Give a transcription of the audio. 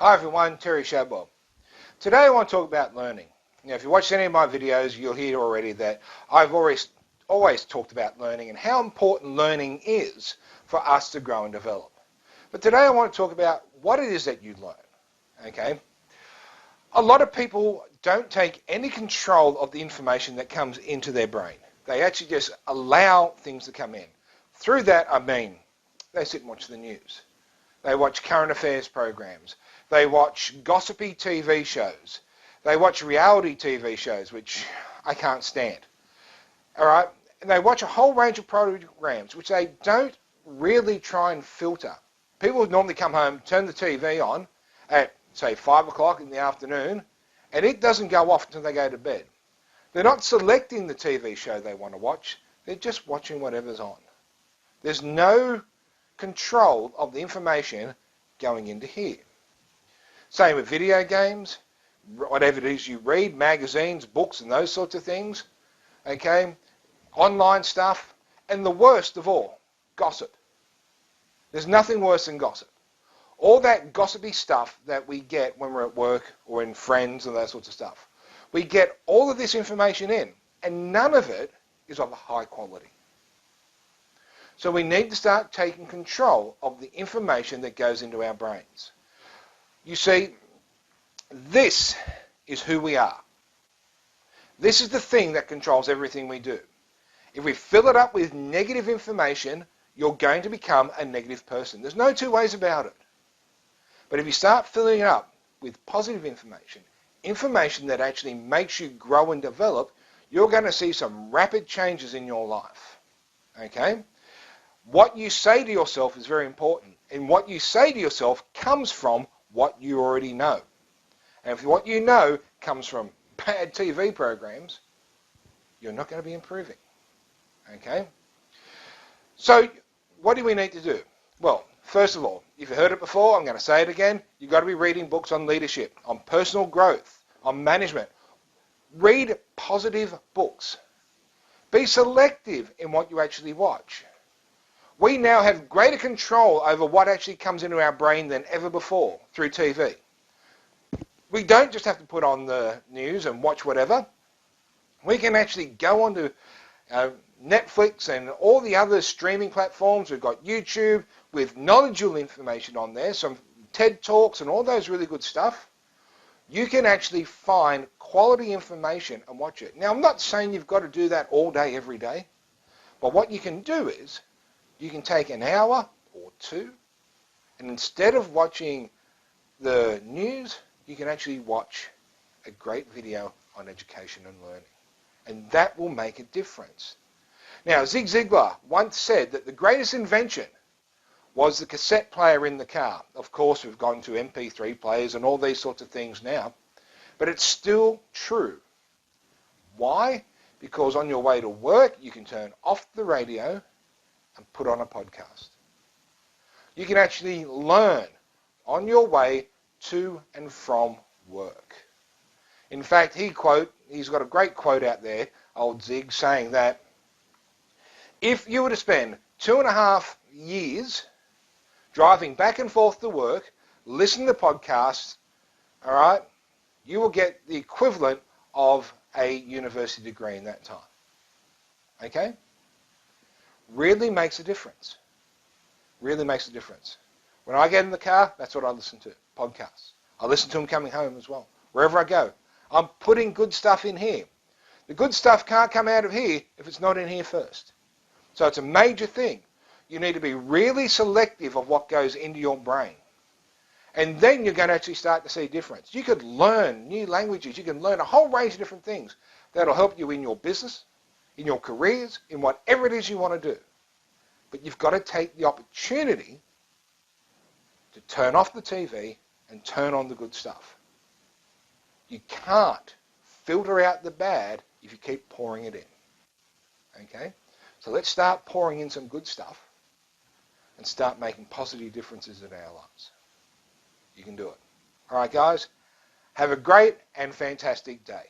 Hi everyone, Terry Shadwell. Today I want to talk about learning. Now, if you watch any of my videos, you'll hear already that I've always talked about learning and how important learning is for us to grow and develop. But today I want to talk about what it is that you learn. Okay? A lot of people don't take any control of the information that comes into their brain. They actually just allow things to come in. Through that, I mean, they sit and watch the news. They watch current affairs programs. They watch gossipy TV shows. They watch reality TV shows, which I can't stand. All right? And they watch a whole range of programs, which they don't really try and filter. People would normally come home, turn the TV on at, say, 5 o'clock in the afternoon, and it doesn't go off until they go to bed. They're not selecting the TV show they want to watch. They're just watching whatever's on. There's no control of the information going into here. Same with video games, whatever it is you read, magazines, books, and those sorts of things. Okay? Online stuff. And the worst of all, gossip. There's nothing worse than gossip. All that gossipy stuff that we get when we're at work or in friends and that sorts of stuff. We get all of this information in, and none of it is of a high quality. So we need to start taking control of the information that goes into our brains. You see, this is who we are. This is the thing that controls everything we do. If we fill it up with negative information, you're going to become a negative person. There's no two ways about it. But if you start filling it up with positive information, information that actually makes you grow and develop, you're going to see some rapid changes in your life. Okay? What you say to yourself is very important. And what you say to yourself comes from what you already know. And if what you know comes from bad TV programs, you're not going to be improving. Okay? So what do we need to do? Well, first of all, if you've heard it before, I'm going to say it again, you've got to be reading books on leadership, on personal growth, on management. Read positive books. Be selective in what you actually watch. We now have greater control over what actually comes into our brain than ever before through TV. We don't just have to put on the news and watch whatever. We can actually go onto Netflix and all the other streaming platforms. We've got YouTube with knowledgeable information on there, some TED Talks and all those really good stuff. You can actually find quality information and watch it. Now, I'm not saying you've got to do that all day, every day. But what you can do is you can take an hour or two, and instead of watching the news, you can actually watch a great video on education and learning. And that will make a difference. Now, Zig Ziglar once said that the greatest invention was the cassette player in the car. Of course, we've gone to MP3 players and all these sorts of things now. But it's still true. Why? Because on your way to work, you can turn off the radio and put on a podcast. You can actually learn on your way to and from work. In fact, he's got a great quote out there, old Zig, saying that if you were to spend 2.5 years driving back and forth to work, listening to podcasts, all right, you will get the equivalent of a university degree in that time. Okay? Really makes a difference. Really makes a difference. When I get in the car, that's what I listen to, podcasts. I listen to them coming home as well. Wherever I go, I'm putting good stuff in here. The good stuff can't come out of here if it's not in here first. So it's a major thing. You need to be really selective of what goes into your brain. And then you're going to actually start to see a difference. You could learn new languages. You can learn a whole range of different things that'll help you in your business, in your careers, in whatever it is you want to do. But you've got to take the opportunity to turn off the TV and turn on the good stuff. You can't filter out the bad if you keep pouring it in. Okay? So let's start pouring in some good stuff and start making positive differences in our lives. You can do it. All right, guys? Have a great and fantastic day.